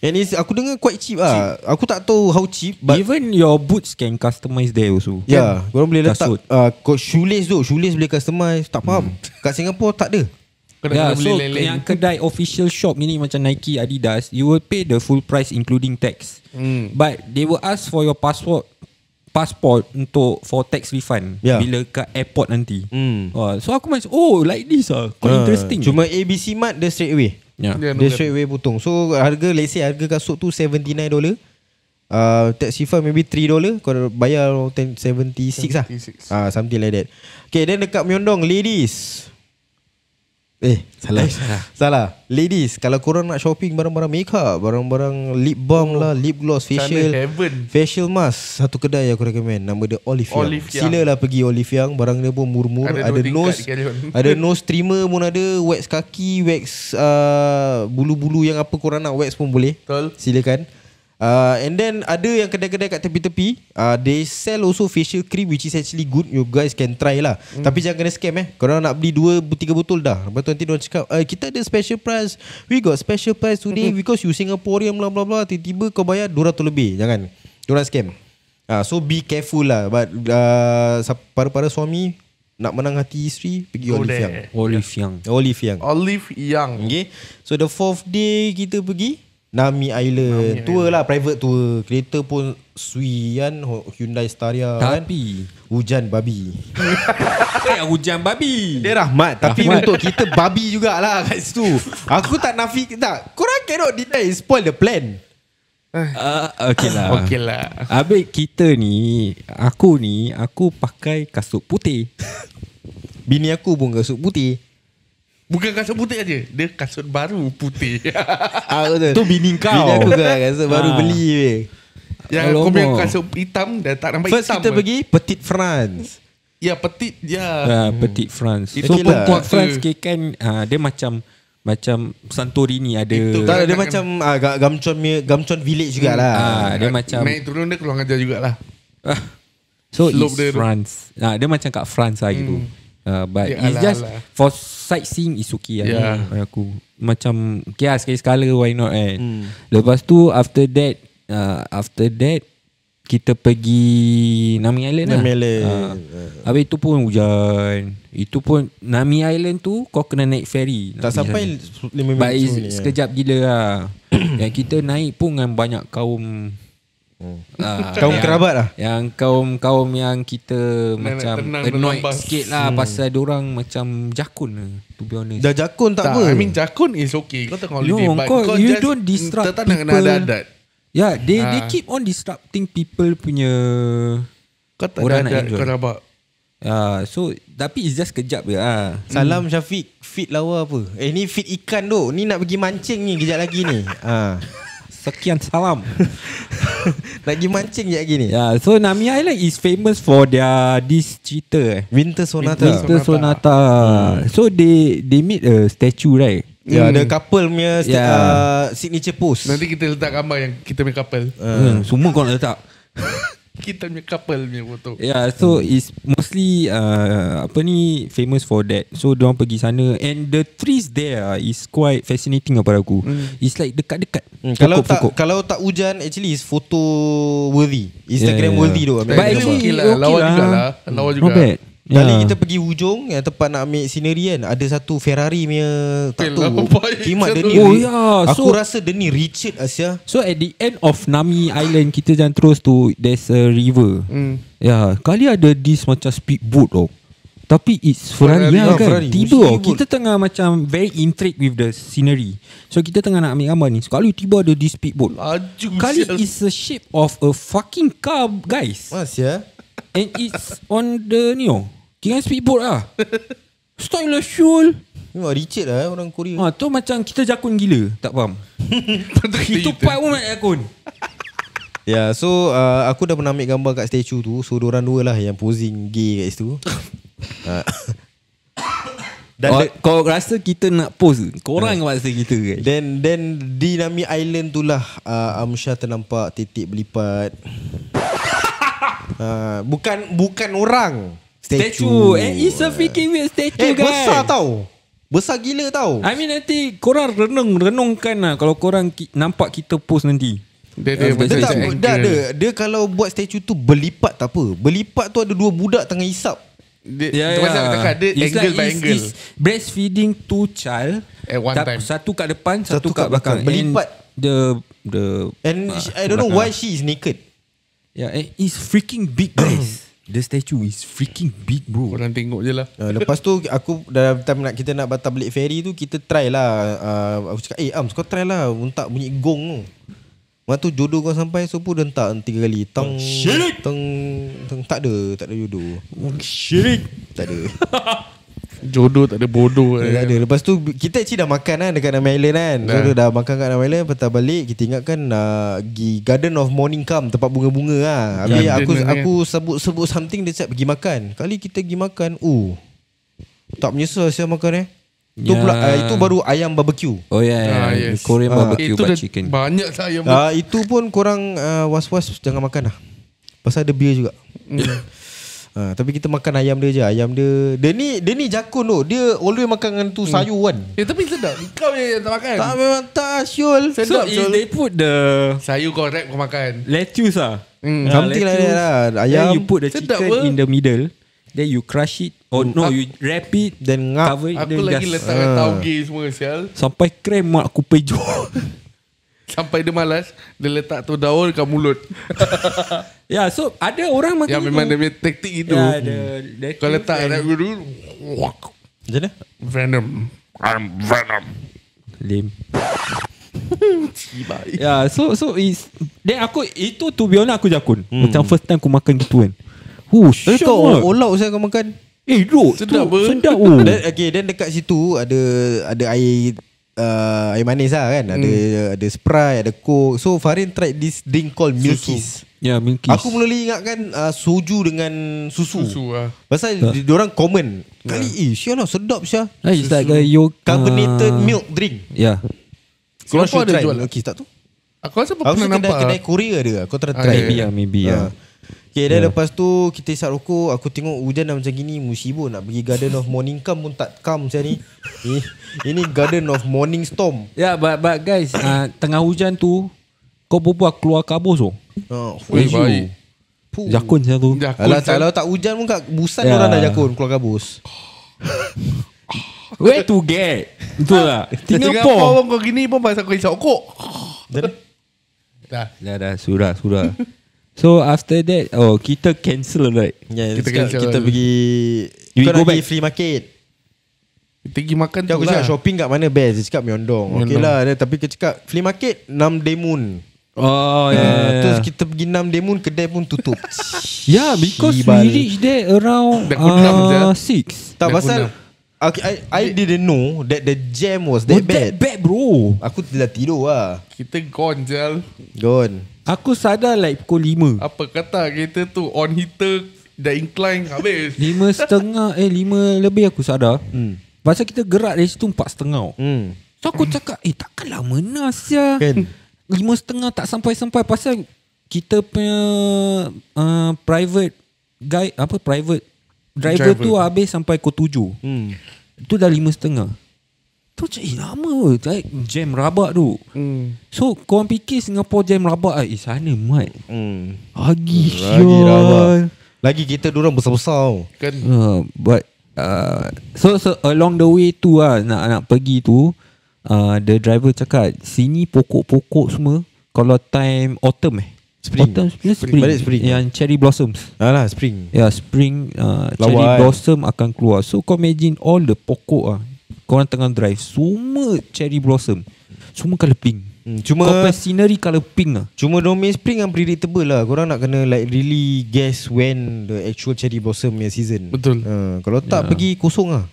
And aku dengar quite cheap lah. Aku tak tahu how cheap, but even your boots can customize there also. korang boleh letak Kasut. shoelace tu. Shoelace boleh customize. Tak faham. Kat Singapore tak ada. Kena So boleh leleng. yang kedai official shop ni macam Nike, Adidas, you will pay the full price including tax. But they will ask for your passport for tax refund bila kat airport nanti. So aku macam like this quite interesting. Cuma ABC Mart dia straight away. Dia straight away potong. So harga, let's say harga kasut tu $79, tax refund maybe $3, kau bayar 76 lah. Something like that. Okay, then dekat Myeongdong, ladies. Salah. Ladies, kalau korang nak shopping barang-barang makeup, barang-barang lip balm lah, lip gloss, facial mask, satu kedai aku recommend, nama dia Olive Young. Silalah pergi Olive Young. Barang dia pun murmur. Ada nose trimmer pun ada, wax kaki, wax bulu-bulu yang apa korang nak wax pun boleh. Betul. Silakan. And then ada yang kedai-kedai kat tepi-tepi, they sell also facial cream, which is actually good. You guys can try lah. Tapi jangan kena scam Korang nak beli 2-3 botol dah. Lepas tu nanti diorang cakap kita ada special price, we got special price today because you Singaporean blah blah blah. Tiba-tiba kau bayar 200 lebih. Jangan, diorang scam. So be careful lah. But para suami nak menang hati isteri, pergi Olive Young. Okay. So the 4th day kita pergi Nami Island. Tour lah, private tour. Kereta pun Sui kan, Hyundai Staria. Tapi hujan babi. Hujan babi. Dia rahmat. Tapi untuk kita babi jugalah kat situ. Aku tak nafik tak. Korang cannot deny, spoil the plan. Okay lah. Habis kita ni, aku pakai kasut putih. Bini aku pun kasut putih. Bukan kasut putih aja, dia kasut baru putih. Betul. Tu bini kau. Bini aku kan kasut baru beli. Yang kau punya kasut hitam dah tak nampak First hitam. First kita pergi Petite France. Ya, Petite. Petite France. So Petite France kan dia macam Santorini ada. Dia macam Gamchon Village jugalah. Dia macam naik turun dia keluar ajar jugalah. So it's France. Dia macam kat France lah gitu. But it's just for sightseeing is okay lah. Aku macam sekali-sekala why not kan. Lepas tu after that kita pergi Nami Island lah. Habis itu pun hujan. Itu pun Nami Island tu kau kena naik ferry. Tak sampai 5 minit. But sekejap gila lah. Yang kita naik pun dengan banyak kaum kaum kerabat lah. Yang kaum yang kita macam annoyed sikit lah pasal diorang macam jakun lah, to be honest. Dah jakun tak apa. I mean jakun is okay. Kau tengok holiday, but kau you just don't disrupt tetap people. nak adat. They keep on disrupting people punya. Kau tak orang ada nak enjoy. kau nampak. So tapi it's just kejap je Salam Syafiq. Fit lawa apa? Ni fit ikan tu. Ni nak pergi mancing ni kejap lagi ni. Sekian salam. Nak pergi mancing je lagi ni. So Nami Island is famous for their this cerita Winter Sonata. So they made a statue right. Ada couple punya signature pose. Nanti kita letak gambar yang kita punya couple. Semua kau nak letak. Kita punya couple punya foto. So it's mostly famous for that. So diorang pergi sana and the trees there is quite fascinating pada aku. It's like dekat-dekat. Kalau tak hujan, actually is photo worthy, Instagram worthy tu. But actually lawa juga lah. Not bad. Kali kita pergi hujung yang tempat nak ambil scenery kan, ada satu Ferrari punya tak tahu kimak dia ni. Aku rasa dia ni Richard Asia. So at the end of Nami Island, kita jalan terus tu, there's a river. Kali ada this macam speedboat tau. Tapi it's Ferrari kan. Ferrari. Tiba kita tengah macam very intrigued with the scenery. So kita tengah nak ambil gambar ni. Sekali tiba ada this speedboat. Kali it's a shape of a fucking car, guys. Asia. And it's on the ni kira speedboat lah. Stylish fuel. Memang Richard lah orang Korea. Tu macam kita jakun gila. Tak faham. Itu part pun nak jakun. So aku dah pernah ambil gambar kat statue tu. So diorang dua lah yang posing gay kat situ. Dan kau rasa kita nak pose? Korang rasa kita kan? Then di Nami Island tu lah Amsyar ternampak titik berlipat. Bukan orang. Statue. It's a freaking weird statue, guys. Besar tau. Besar gila tau. I mean nanti korang renungkan lah kalau korang nampak kita post nanti. Dia kalau buat statue tu berlipat tak apa. Berlipat tu ada dua budak tengah hisap. Dia angle by angle. It's breastfeeding two child at one time. Satu kat depan, satu kat belakang. Berlipat. And I don't know why she is naked. It's freaking big, guys. The statue is freaking big, bro. Korang tengok je lah. Lepas tu aku dalam time kita nak batal balik ferry tu, kita try lah. Aku cakap Ams kau try lah untak bunyi gong tu. Lepas tu jodoh kau sampai. So pun dia hentak 3 kali. Tang tak ada jodoh. Syirik. Tak ada. Jodoh tak ada bodoh. Tak ada. Lepas tu kita actually dah makan kan dekat Nami Island kan. So dah makan kat Nami Island. Patah balik kita ingatkan pergi Garden of Morning Come, tempat bunga-bunga lah. Habis aku sebut something, dia cakap pergi makan. Kali kita pergi makan, tak menyesal saya makan itu baru ayam barbecue. Yes. Korean barbecue butt chicken. Banyak saya itu pun korang was-was jangan makan lah. Pasal ada beer juga. Tapi kita makan ayam dia je. Ayam dia ni jakun tu. Dia always makan dengan tu sayur kan. Tapi sedap. Kau yang tak makan. Tak, memang tak Syul. So they put the sayur kau wrap kau makan. lettuce something like that lah. Ayam. Then you put the chicken in the middle. Then you crush it. You wrap it. Then cover it. Aku lagi letak tauge semua sial. Sampai krem mak aku pejo. Sampai dia malas, dia letak tu daun kat mulut. So ada orang makan yang memang dia punya taktik itu. Kau letak kat dulu. Macam mana? Venom. I'm Venom. Lame. So is then aku itu to be honest aku jakun. Macam first time aku makan gitu kan. Kau all out saya kau makan. Sedap. Then dekat situ ada air manis lah kan. Ada Sprite, ada Coke. So Farin tried this drink called Milkies. Milkies. Aku mula ingatkan soju dengan susu lah. Pasal diorang common. Kali sial lah sedap sial. It's like a carbonated milk drink. Kau should try Milkies tak tu? Aku rasa pernah nampak kedai Korea ada. Kau try. Maybe. Dan lepas tu kita isap rokok. Aku tengok hujan dah macam gini, musibah nak pergi Garden of Morning Come pun tak come macam ni. Ini Garden of Morning Storm. But guys, tengah hujan tu kau berbuat keluar kabus tu. baik. Jakun saya tu. Kalau tak hujan pun kat Busan orang dah jakun keluar kabus. Where to get? Betul tak? Singapore pun kau gini pun pasal kau isap rokok. Dah sudah. So after that, kita cancel right? Kita pergi. Kau nak pergi flea market. Kita pergi makan tu lah. Aku cakap shopping kat mana best? Dia cakap Myeongdong. Okay lah. Tapi kita cakap flea market Namdaemun. Terus kita pergi Namdaemun, kedai pun tutup. Because we reach there around 6. Tak pasal I didn't know that the jam was that bad. That bad bro. Aku dah tidur lah. Kita gone jal. Gone. Aku sadar like pukul 5. Apa kata kita tu on heater dah incline habis. 5:30 5 lebih aku sadar. Pasal kita gerak dari situ 4:30. So aku cakap takkanlah menas ya. Kan 5:30 tak sampai-sampai. Pasal kita punya private driver tu habis sampai pukul 7. Itu dah 5:30. Tu cakap lama jam rabak tu. So korang fikir Singapore jam rabak sana mat. Lagi rabak. Lagi kita diorang besar-besar. Kan But so along the way tu nak pergi tu, the driver cakap sini pokok-pokok semua kalau time autumn Spring. Autumn, spring. Balik spring. Yang cherry blossoms. Alah, spring. Ya, spring cherry blossom akan keluar. So kau imagine all the pokok korang tengah drive, semua cherry blossom, semua colour pink. Cuma kau punya scenery colour pink Cuma domain spring unpredictable lah. Korang nak kena like really guess when the actual cherry blossom punya season. Betul. Kalau tak pergi kosong lah.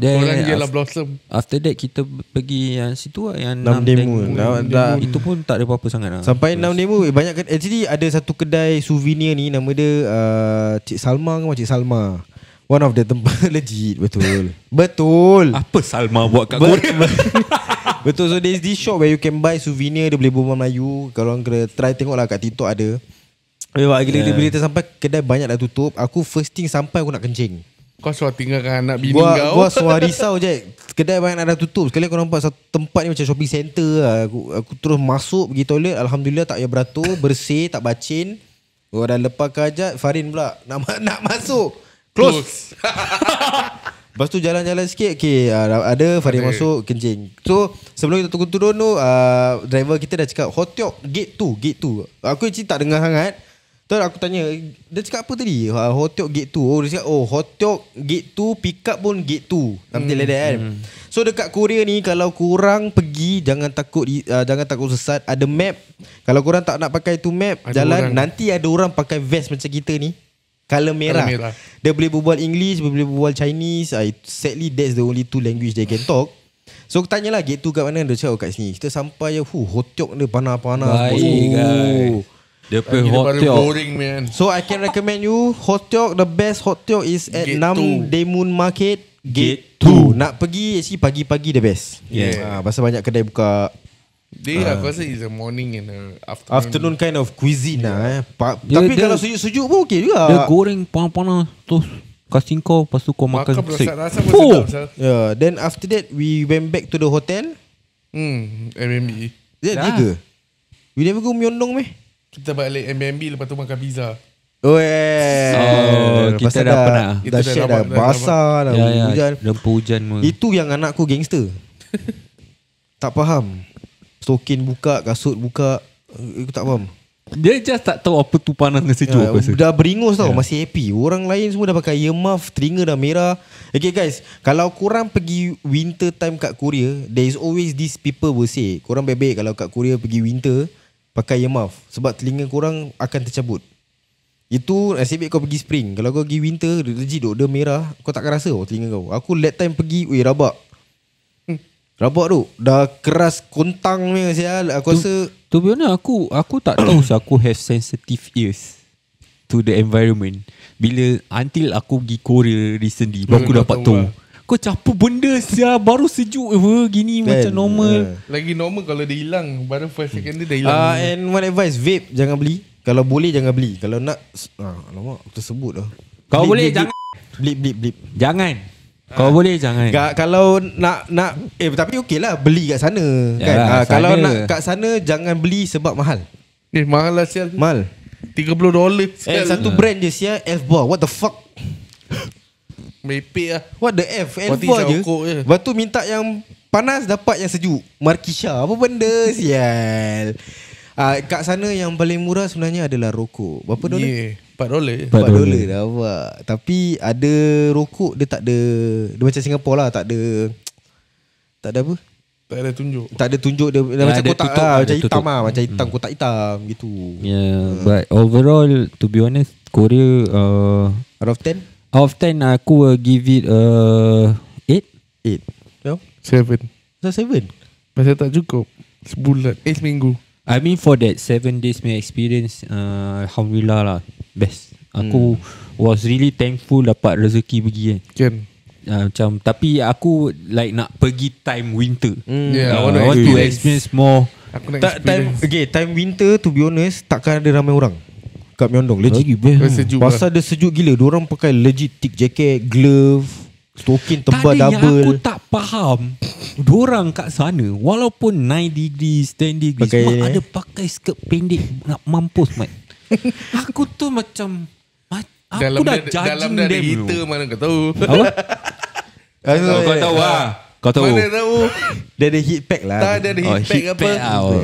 Then orang je lah blossom. After that kita pergi yang situ yang Nam Demo. Itu pun tak ada apa-apa sangat lah. Sampai Nam Demo banyak actually ada satu kedai souvenir ni, nama dia Cik Salma ke Cik Salma. One of the tempat legit. Betul. Apa Salma buat kat Korea? Betul. So there's this shop where you can buy souvenir. Dia boleh berbual Melayu. Kalau orang kena try tengok lah kat TikTok ada. Bila kita sampai kedai banyak dah tutup, aku first thing sampai aku nak kencing. Kau suruh tinggalkan anak bini Gua kau. suara risau je. Kedai banyak dah tutup. Sekali aku nampak satu tempat ni macam shopping center lah. Aku terus masuk pergi toilet. Alhamdulillah tak payah beratur, bersih, tak bacin. Gua dah lepas kajat, Farin pula nak masuk. Close. Lepas tu jalan-jalan sikit, okay, ada Farin masuk kencing. So sebelum kita turun tu, driver kita dah cakap Hotiok gate 2. Aku actually tak dengar sangat. Terus aku tanya, dia cakap apa tadi? Hotiok gate 2. Oh, dia cakap Hotiok gate 2, pick up pun gate 2. Something like that kan. So dekat Korea ni, kalau kurang pergi, jangan takut sesat. Ada map. Kalau kurang tak nak pakai tu map, ada jalan orang. Nanti ada orang pakai vest macam kita ni, color merah. Dia boleh berbual English, boleh berbual Chinese. Sadly that's the only two language they can talk. So aku tanyalah gate 2 kat mana. Dia cakap kat sini. Kita sampai Hotiok dia panah-panah. Dia Hotiok boring man. So I can recommend you Hotiok. The best Hotiok is at Nam Daemun Market Gate 2. Nak pergi actually pagi-pagi the best. Pasal banyak kedai buka. Dia aku rasa is a morning and afternoon kind of cuisine lah. Tapi kalau sejuk-sejuk pun okey juga. Dia goreng panah-panah terus kasih kau, lepas tu kau makan steak. Rasa pun sedap. Then after that we went back to the hotel. Airbnb. Dia ke? We never go Myeongdong meh? Kita balik Airbnb, lepas tu makan pizza. Kita dah pernah. Dah share dah basah dah hujan. Hujan. Itu yang anakku gangster. Tak faham. Stokin buka, kasut buka. Aku tak faham. Dia just tak tahu apa tu panas dan sejuk. Dah beringus tau, masih happy. Orang lain semua dah pakai earmuff, telinga dah merah. Okay guys, kalau korang pergi winter time kat Korea, there is always these people will say, korang baik-baik kalau kat Korea pergi winter pakai earmuff, sebab telinga korang akan tercabut. Itu nasib baik kau pergi spring. Kalau kau pergi winter, legit dia merah, kau takkan rasa telinga kau. Aku that time pergi, rabak. Rabak tu. Dah keras kontang ni sial. Aku rasa to be honest, aku tak tahu aku have sensitive ears to the environment. Bila until aku pergi Korea recently, aku dapat tahu. Kau apa benda sial, baru sejuk gini macam normal. Lagi normal kalau dia hilang, baru first second dia dah hilang. And one advice, vape jangan beli. Kalau boleh jangan beli. Kalau nak alamak, aku tersebut dah. Kau boleh jangan. Blip. Jangan. Kau boleh jangan. Kalau nak tapi okey lah beli kat sana kan. Kalau nak kat sana jangan beli sebab mahal. Mahal lah sial. Mahal. $30 sial. Satu brand je sial, Elf Bar. What the fuck? Mepek lah. What the F? Elf Bar je. Lepas tu minta yang panas, dapat yang sejuk. Markisha. Apa benda sial. Kat sana yang paling murah sebenarnya adalah rokok. Berapa dolar? $4 dah buat. Tapi ada rokok dia tak ada, dia macam Singapore lah, tak ada apa? Tak ada tunjuk. Tak ada tunjuk dia, macam kotak tutup, macam hitam lah, macam hitam, kotak hitam gitu. But overall to be honest, Korea out of 10? Out of 10 aku will give it 8. 7. Pasal 7? Pasal tak cukup sebulan, seminggu. I mean for that 7 days my experience, alhamdulillah lah, best. Aku was really thankful dapat rezeki pergi kan. Macam tapi aku like nak pergi time winter. I want to experience more. Aku nak experience. Time winter to be honest takkan ada ramai orang kat Myeongdong. Legit sejuk. Pasal dia sejuk gila. Diorang pakai legit thick jacket, glove, stokin tebal double. Aku tak faham diorang kat sana walaupun 9 degrees 10 degrees ada pakai skirt pendek nak mampus mat. Aku tu macam Aku dah dalam judging dia ada them heater, mana kau tahu. Apa? Kau tahu lah. Kau tahu. Mana tahu. Dia ada heat pack lah. Tak, dia ada heat pack apa.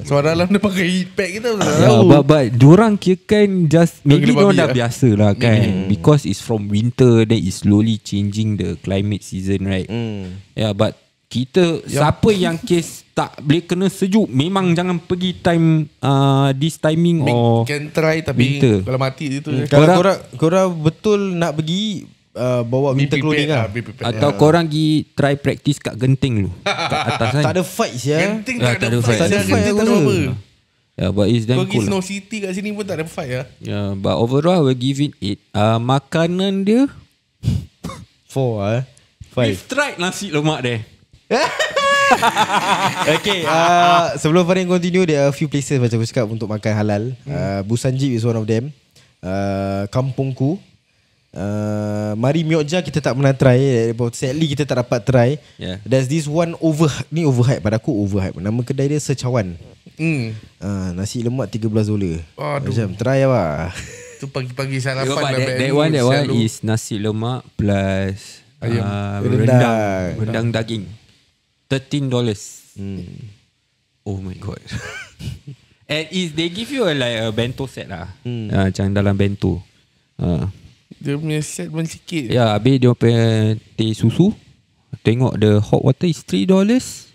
Suara dalam dia pakai heat pack kita tak tahu. But diorang kira kan just maybe gila diorang babi dah biasa lah kan. Because it's from winter, then it's slowly changing the climate season, right? Yeah, but kita siapa yang kes tak boleh kena sejuk, memang jangan pergi time this timing or Can try tapi winter. kalau mati itu Kalau korang betul nak pergi bawa winter clothing lah. atau korang pergi try practice kat genting dulu. Kat atas kan. Tak ada fight ya. Genting Ya, tak ada fight. Tak ada fight Genting tak aku ada rasa. apa. Yeah, but it's damn Kau pergi cool. Snow City kat sini pun tak ada fight lah. Yeah, but overall I will give it 8. Makanan dia 4 we've tried nasi lemak dia. Okay, sebelum Farin continue, there are a few places macam aku cakap untuk makan halal. Busan Jeep is one of them. Kampungku. Mari Myeokja kita tak pernah try. Sadly kita tak dapat try. Yeah. There's this one overhype pada aku, overhype. Nama kedai dia Secawan. Nasi lemak $13. Aduh. Macam try lah. Tu pagi-pagi But sarapan that one is nasi lemak plus rendang daging. $13. Oh my god. And they give you like a bento set lah. Macam dalam bento. Dia punya set pun sikit. Ya, habis dia punya teh susu. Tengok the hot water is $3,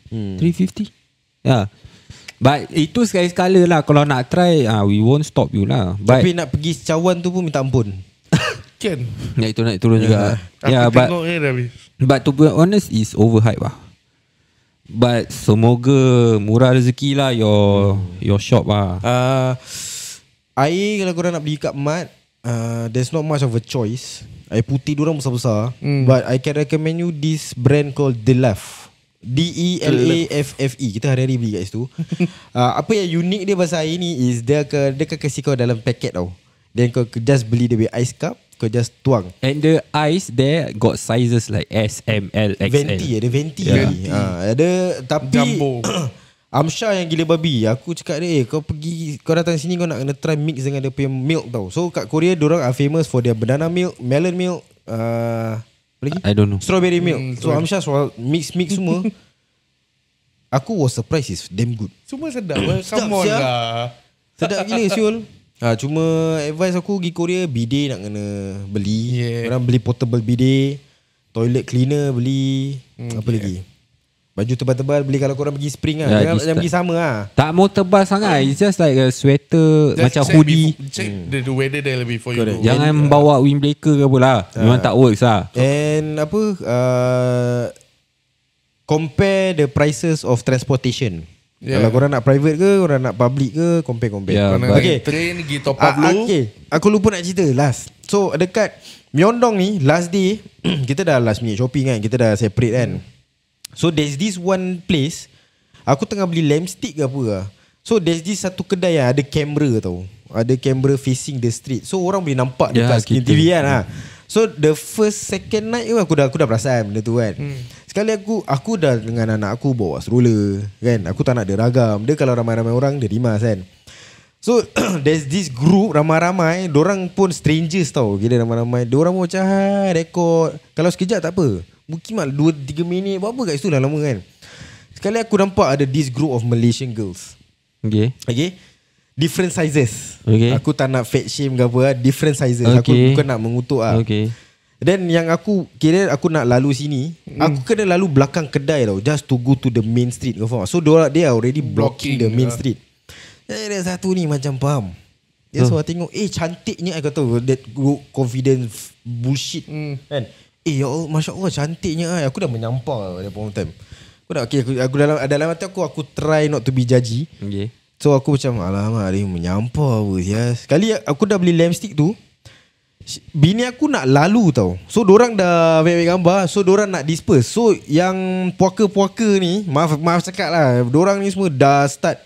$3.50. Ya. But itu sekali-sekala lah. Kalau nak try, we won't stop you lah. But Tapi nak pergi Secawan tu pun minta ampun. Kan? naik turun juga. Aku tengok ni dah habis. But to be honest, is overhyped lah. But semoga murah rezeki lah your shop lah. Air kalau korang nak beli kat Mat, there's not much of a choice. Air putih diorang besar-besar. But I can recommend you this brand called Delaf. DELAFFE. Kita hari-hari beli kat situ. Apa yang unik dia pasal air ni is dia akan kasih kau dalam paket tau. Then kau just beli dia punya ice cup, kau just tuang. And the ice there got sizes like S, M, L, XL. Ada venti lagi. Ada tapi Jumbo. Amsha yang gila babi. Aku cakap dia, kau datang sini kau nak kena try mix dengan dia punya milk tau. So kat Korea diorang are famous for their banana milk, melon milk, apa lagi? I don't know. Strawberry milk. So Amsha mix semua. Aku was surprised, it's damn good. Semua sedap. Come on siap. lah. Sedap gila Syul. Cuma advice aku pergi Korea, bidet nak kena beli. Orang beli portable bidet, toilet cleaner beli, apa lagi? Baju tebal-tebal beli kalau korang pergi spring lah. Jangan pergi sama lah. Tak mau tebal sangat. It's just like a sweater, macam hoodie. Check the weather there before you go. Jangan bawa windbreaker ke apa lah. Memang tak works lah. And apa, compare the prices of transportation. Kalau korang nak private ke, korang nak public ke, compare. Okay. Train pergi top up dulu. Okay, aku lupa nak cerita last. So dekat Myeongdong ni, last day kita dah last minute shopping kan. Kita dah separate kan. So there's this one place, aku tengah beli lamp stick ke apa lah. So there's this satu kedai yang ada kamera tau. Ada kamera facing the street. So orang boleh nampak dekat screen TV kan lah. So the first second night tu aku dah perasan benda tu kan. Sekali aku dah dengan anak aku bawa stroller kan. Aku tak nak dia ragam. Dia kalau ramai-ramai orang dia rimas kan. So there's this group ramai-ramai. Diorang pun strangers tau. Gila ramai-ramai. Diorang macam rekod. Kalau sekejap tak apa. Mungkin 2-3 minit buat apa kat situ dah lama kan. Sekali aku nampak ada this group of Malaysian girls. Okay. Different sizes. Aku tak nak fat shame ke apa. Different sizes. Aku bukan nak mengutuk lah. Then yang aku kira aku nak lalu sini, aku kena lalu belakang kedai tau, just to go to the main street. So they are already blocking the main street. Ada satu ni macam faham. Dia suruh tengok, cantiknya. Aku tahu that confidence bullshit kan. Ya Allah, Masya Allah cantiknya. Aku dah menyampah pada point time. Aku dalam hati aku try not to be judgy. So aku macam alamak dia menyampah apa ya. Sekali aku dah beli lamp stick tu, bini aku nak lalu tau. So dorang dah ambil gambar. So dorang nak disperse. So yang puaka-puaka ni, maaf cakap lah, dorang ni semua dah start.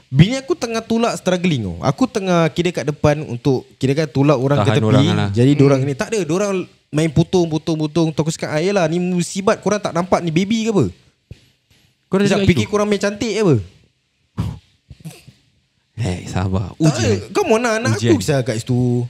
Bini aku tengah tolak struggling tau. Aku tengah kira kat depan untuk kira kan tolak orang ke tepi. Jadi dorang ni tak ada. Dorang main putung. Tu aku cakap ayolah ni musibat, korang tak nampak ni baby ke apa? Korang fikir korang main cantik ke apa? Sabar. Come on lah, anak aku bisa kat situ.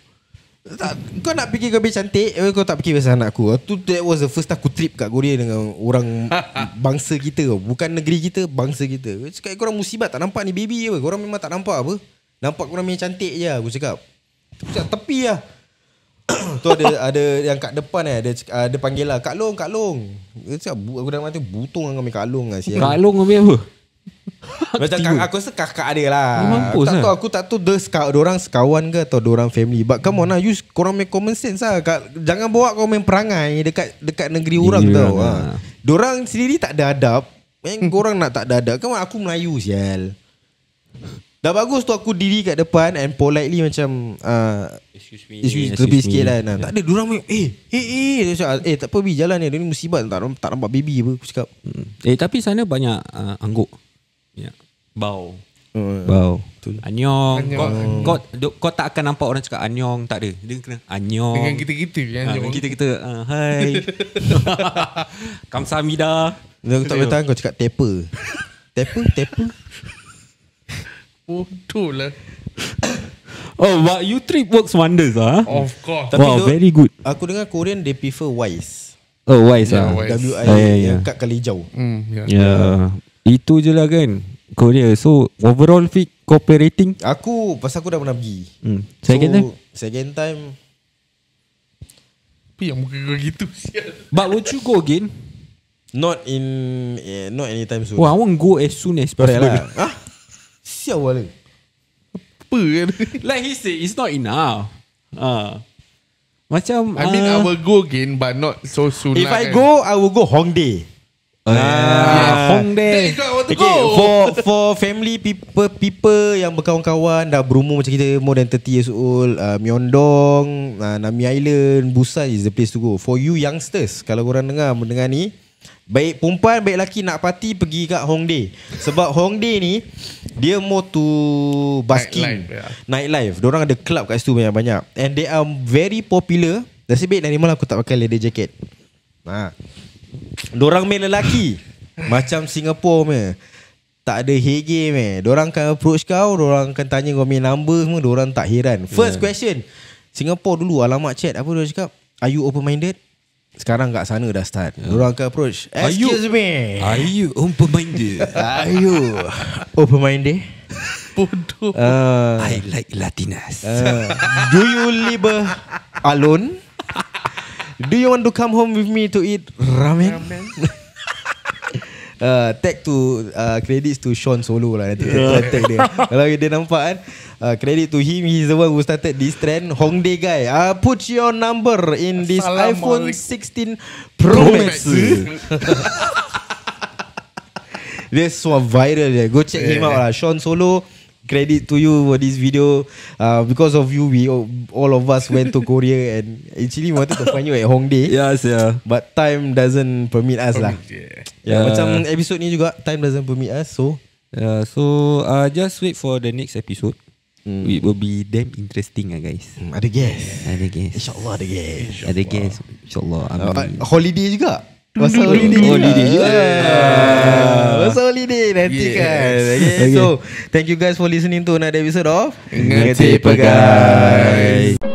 Tak, kau nak fikir kau cantik, kau tak fikir pasal anak aku. That was the first time aku trip kat Korea dengan orang bangsa kita. Bukan negeri kita, bangsa kita. Cakap korang musibat tak nampak ni baby apa. Korang memang tak nampak apa. Nampak korang memang cantik je aku cakap. Tepi lah. Tu ada yang kat depan ada panggil lah Kak Long. Dia cakap aku dah mati butung dengan Kak Long lah. Kak Long ambil apa? Macam aku rasa kakak dia lah. Mampus tak lah. tahu, aku tak tahu diorang sekawan ke atau diorang family. But come on lah, korang main common sense lah. Jangan bawa kau main perangai dekat negeri orang tau. Diorang sendiri tak ada adab. Korang nak tak ada adab. Come on, aku Melayu sial. Dah bagus tu aku diri kat depan and politely macam excuse me lebih sikit lah. Tak ada, diorang main dia cakap, tak apa Bi, jalan ni. Dia ni musibat, tak nampak baby apa. Aku cakap tapi sana banyak angguk. Ya. Bau. Anyong. Kau tak akan nampak orang cakap anyong, tak ada. Dia kena anyong. Dengan kita-kita kita hai. Kamsahamnida. Dia tak boleh tahan kau cakap taper. Taper. Bodoh lah. Oh, but you trip works wonders Of course. Tapi wow, very good. Aku dengar Korean they prefer wise. Oh, wise Yeah, lah. wise. W-I yang kat kali jauh. Itu je lah kan Korea. So overall fit cooperating. Pasal aku dah pernah pergi. Second time Apa yang muka kau gitu sial. But would you go again? Not anytime soon. Oh, I want go as soon as Correct possible. lah. Sial lah. Apa kan? Like he said, it's not enough. Macam I mean I will go again, but not so soon. If lah, I kan? go, I will go Hongdae. Hongdae. That is what I want to Okay, go. for family people yang berkawan-kawan dah berumur macam kita, more than 30 years old, Myeongdong, Nami Island, Busan is the place to go. For you youngsters, kalau korang mendengar ni, baik perempuan baik lelaki nak party, pergi kat Hongdae. Sebab Hongdae ni dia more to busking, nightlife. Diorang ada club kat situ banyak-banyak, and they are very popular. Nasib baik dari malam aku tak pakai leather jacket. Diorang main lelaki macam Singapore meh. Tak ada hege meh. Diorang akan approach kau, diorang akan tanya kau punya number semua, diorang tak heran. First question, Singapore dulu alamat chat apa dia cakap? Are you open minded? Sekarang kat sana dah start. Diorang akan approach. Excuse me. Are you open-minded? Are you open minded? Bodoh. I like Latinas. Do you live alone? Do you want to come home with me to eat ramen? Tag to credits to Sean Solo lah nanti tag dia. Kalau dia nampak kan, credit to him, he's the one who started this trend. Hongdae guy, put your number in this iPhone 16 Pro Max. Dia semua viral dia. Go check him out lah, Sean Solo. Credit to you for this video. Because of you, all of us went to Korea and actually wanted to find you at Hongdae. Yes, But time doesn't permit us lah. Macam episode ni juga, time doesn't permit us. So just wait for the next episode. It will be damn interesting guys. Ada guest. InsyaAllah ada guest. Ada guest. InsyaAllah. Holiday juga. Pasal holiday juga. Pasal holiday nanti kan. Okay. So thank you guys for listening to another episode of Ngeti Pegai.